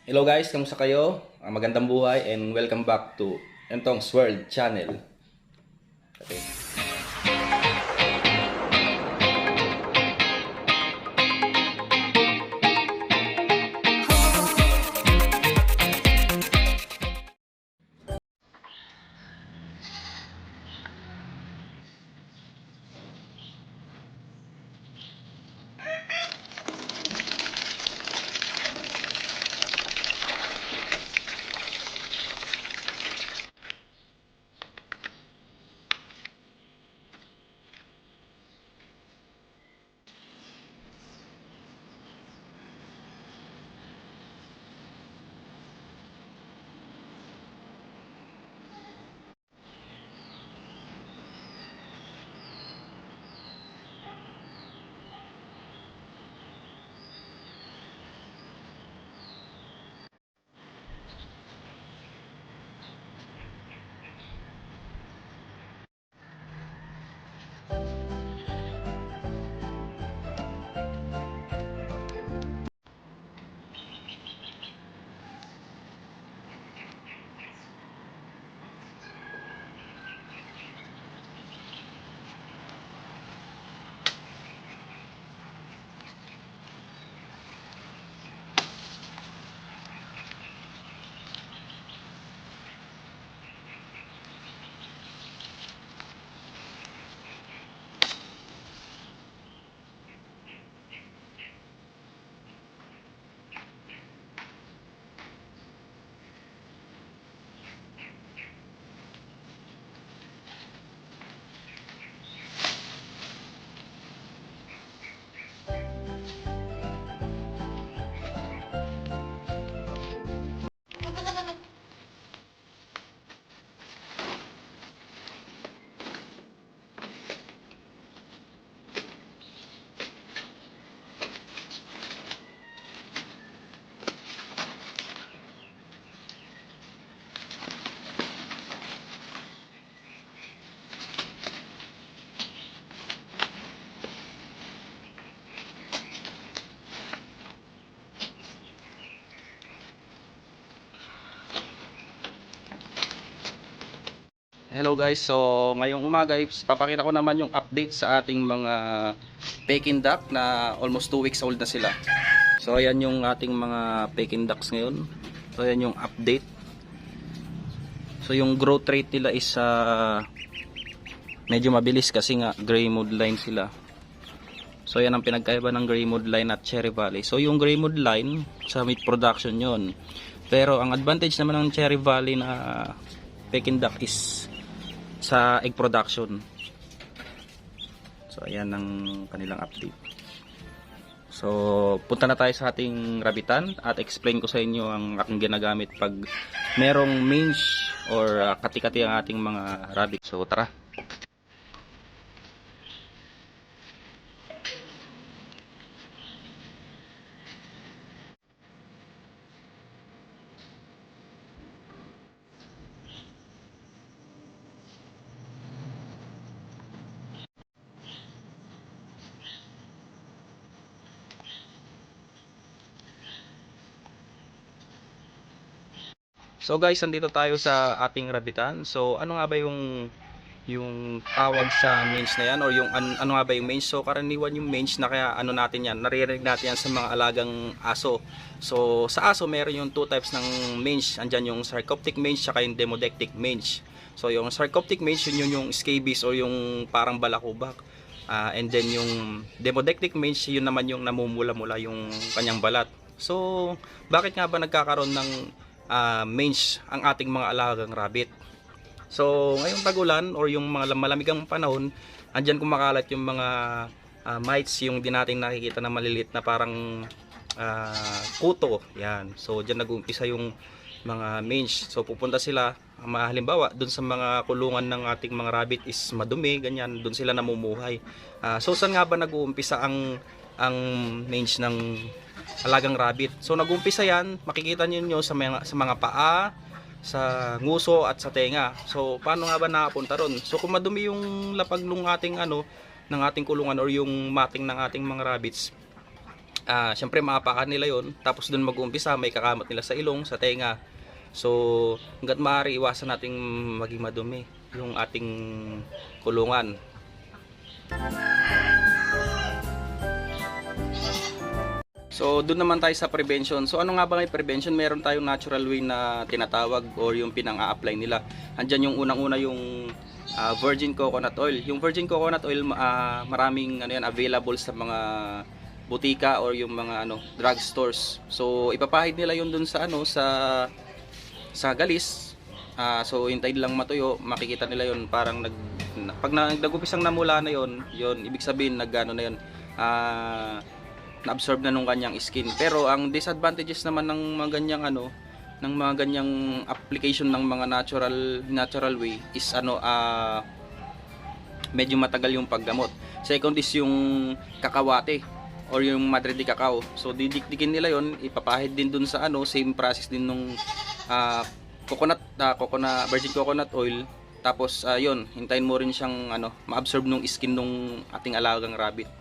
Hello guys, kamusta kayo? Magandang buhay and welcome back to Entong's World Channel. Okay. Hello guys, so ngayong umaga papakita ko naman yung update sa ating mga Peking duck na almost 2 weeks old na sila. So ayan yung ating mga Peking ducks ngayon. So ayan yung update. So yung growth rate nila is medyo mabilis kasi nga gray mood line sila. So yan ang pinagkaiba ng gray mood line at Cherry Valley. So yung gray mood line sa meat production yon. Pero ang advantage naman ng Cherry Valley na Peking duck is sa egg production. So ayan ang kanilang update. So punta na tayo sa ating rabitan at explain ko sa inyo ang aking ginagamit pag merong mange or kati-kati ang ating mga rabbit. So tara. So guys, andito tayo sa ating rabitan. So ano nga ba yung tawag sa mange na yan or yung ano nga ba yung mange? So karaniwan yung mange na kaya ano natin yan, naririnig natin yan sa mga alagang aso. So sa aso meron yung two types ng mange. Andyan yung sarcoptic mange at yung demodectic mange. So yung sarcoptic mange yun yung scabies or yung parang balakubak. And then yung demodectic mange yun naman yung namumula-mula yung kanyang balat. So bakit nga ba nagkakaroon ng mange ang ating mga alagang rabbit? So ngayong tagulan or yung mga malamigang panahon, andyan kumakalat yung mga mites, yung di natin nakikita na maliliit na parang kuto. Yan. So dyan nag-uumpisa yung mga mange. So pupunta sila, halimbawa dun sa mga kulungan ng ating mga rabbit is madumi, ganyan, dun sila namumuhay. So saan nga ba nag-uumpisa ang mange ng alagang rabbit? So nag-uumpisa yan, makikita niyo sa mga paa, sa nguso at sa tenga. So paano nga ba nakapunta ron? So kung madumi yung lapag ng ating ng ating kulungan or yung mating ng ating mga rabbits, syempre maapakan nila yon, tapos dun mag-uumpisa, may kakamot nila sa ilong, sa tenga. So hangga't maaari iwasan nating maging madumi yung ating kulungan. So doon naman tayo sa prevention. So ano nga ba may prevention? Meron tayong natural way na tinatawag or yung pinang-a-apply nila. Andiyan yung unang-una yung virgin coconut oil. Yung virgin coconut oil maraming ano yan available sa mga butika or yung mga drugstores. So ipapahid nila yun dun sa sa galis. So hintay lang matuyo, makikita nila yun parang pag nag-upisang namula na yun, ibig sabihin nagano na yun. Na-absorb na nung kanyang skin. Pero ang disadvantages naman ng mga ganyang ng mga ganyang application ng mga natural way is medyo matagal yung paggamot. Second is yung kakawate or yung Madre de Cacao. So didikdikin nila yon, ipapahid din dun sa same process din nung virgin coconut oil. Tapos yun, hintayin mo rin siyang ma-absorb nung skin nung ating alagang rabbit.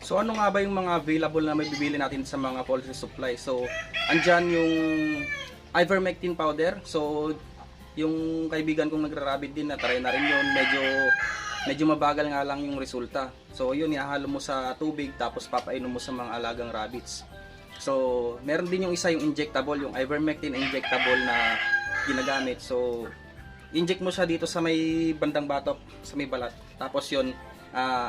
So ano nga ba yung mga available na may bibili natin sa mga poultry supply? So andyan yung ivermectin powder. So yung kaibigan kong nagra-rabbit din, na-try na rin yun. Medyo mabagal nga lang yung resulta. So yun, ihahalo mo sa tubig tapos papainom mo sa mga alagang rabbits. So meron din yung isa, yung injectable, yung ivermectin injectable na ginagamit. So inject mo siya dito sa may bandang batok, sa may balat. Tapos yun,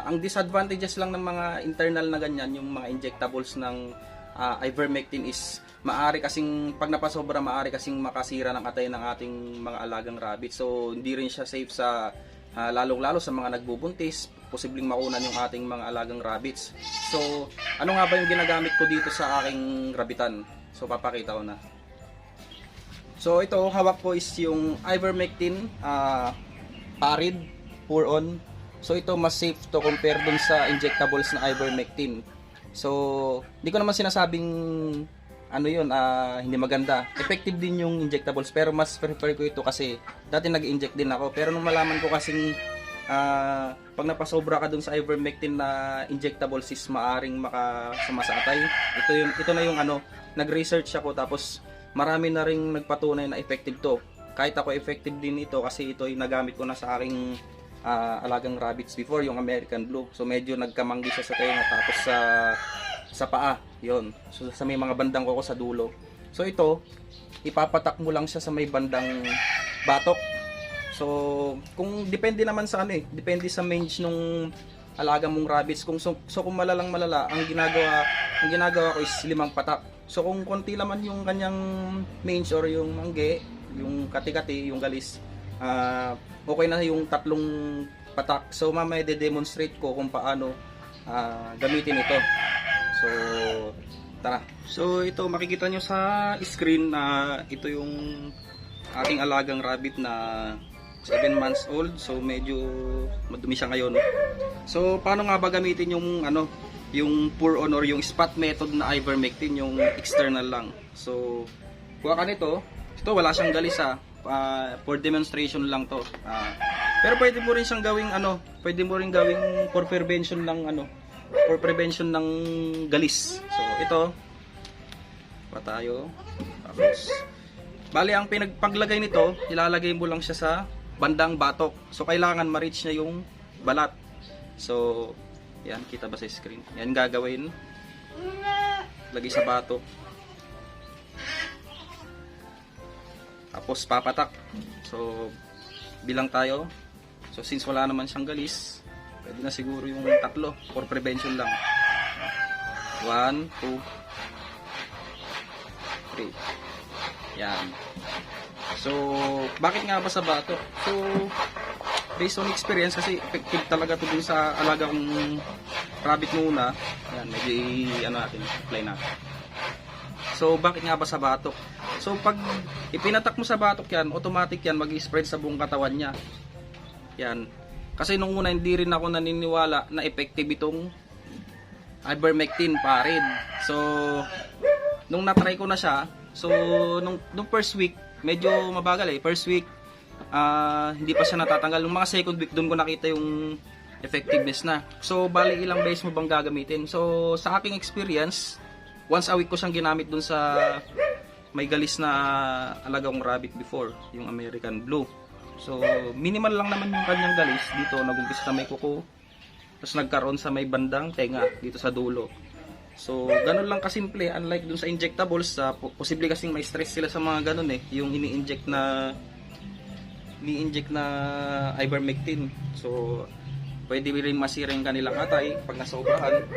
ang disadvantages lang ng mga internal na ganyan, yung mga injectables ng ivermectin is maari kasing pag napasobra, maari kasing makasira ng atay ng ating mga alagang rabbit. So hindi rin siya safe sa lalong-lalo sa mga nagbubuntis, posibleng makunan yung ating mga alagang rabbits. So ano nga ba yung ginagamit ko dito sa aking rabbitan? So papakita ko na. So ito, hawak ko is yung ivermectin parid pour on. So ito mas safe to compare dun sa injectables na ivermectin. So hindi ko naman sinasabing hindi maganda. Effective din yung injectables, pero mas prefer ko ito kasi dati nag-inject din ako. Pero nung malaman ko kasing pag napasobra ka dun sa ivermectin na injectables is maaring makasama sa atay. Ito na yung nag-research ako, tapos marami na ring nagpatunay na effective to. Kahit ako, effective din ito kasi ito yung nagamit ko na sa aking alagang rabbits before, yung American Blue. So medyo nagkamanggi siya sa tenga, tapos sa paa, yon. So sa may mga bandang kuko sa dulo. So ito, ipapatak mo lang siya sa may bandang batok. So kung depende naman sa depende sa mange nung alaga mong rabbits. Kung kung malala, ang ginagawa ko is 5 patak. So kung konti naman yung kanyang mange or yung mangge, yung kati-kati, yung galis, okay na yung 3 patak. So mamaya de-demonstrate ko kung paano gamitin ito. So tara. So ito, makikita nyo sa screen na ito yung ating alagang rabbit na 7 months old. So medyo madumi siya ngayon. So paano nga ba gamitin yung yung pour on or yung spot method na ivermectin, yung external lang. So kuha ka nito. Ito wala siyang galis for demonstration lang to. Pero pwede mo rin siyang gawing pwede mo rin gawing for prevention ng galis. So ito pa tayo. Tapos bali ang paglagay nito, ilalagay mo lang siya sa bandang batok. So kailangan ma-reach niya yung balat. So yan, kita ba sa screen? Yan gagawin. Lagay sa batok. Tapos papatak. So bilang tayo. So since wala naman siyang galis, pwede na siguro yung 3 for prevention lang. 1, 2, 3. Yan. So bakit nga ba sa batok? So based on experience, kasi effective talaga to dun sa alaga kong rabbit muna. Yan, medyo natin, apply natin. So bakit nga ba sa batok? So pag ipinatak mo sa batok yan, automatic yan mag-spread sa buong katawan niya. Yan. Kasi nung una hindi rin ako naniniwala na effective itong ivermectin parid. So nung na-try ko na siya, so nung first week medyo mabagal First week hindi pa siya natatanggal. Nung mga second week doon ko nakita effectiveness na. So, bali ilang beses mo bang gagamitin? So, sa aking experience, once a week ko siyang ginamit dun sa may galis na alagang rabbit before, yung American Blue. So, minimal lang naman yung kanyang galis. Dito, nag-umpisa sa may kuko. Tapos nagkaroon sa may bandang tenga, dito sa dulo. So, ganun lang kasimple. Unlike dun sa injectables, posible kasing may stress sila sa mga ganun yung ini-inject na ivermectin. So, pwede rin masira yung kanilang atay pag nasobrahan.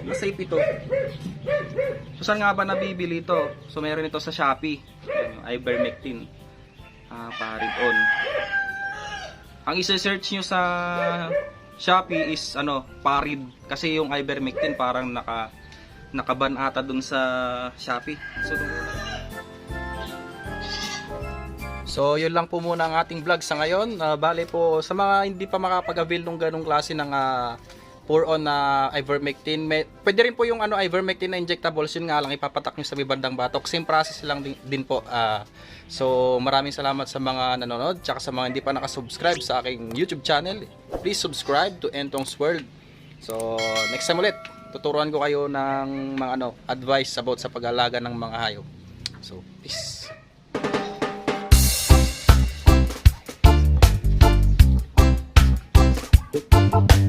Mas safe ito. So, saan nga ba nabibili ito? So, meron ito sa Shopee. Ivermectin. Parid on. Ang isa-search nyo sa Shopee is parid. Kasi yung ivermectin parang nakaban ata dun sa Shopee. So, yun lang po muna ang ating vlog sa ngayon. Bale po, sa mga hindi pa makapag-avail ng ganong klase ng pour-on na ivermectin, pwede rin po yung ivermectin na injectables, yun nga lang, ipapatak nyo sa may bandang batok. Same process lang din po. So, maraming salamat sa mga nanonood, tsaka sa mga hindi pa nakasubscribe sa aking YouTube channel. Please subscribe to Entong's World. So, next time ulit, tuturuan ko kayo ng mga advice about sa pag-alaga ng mga hayop. So, peace. Thank you.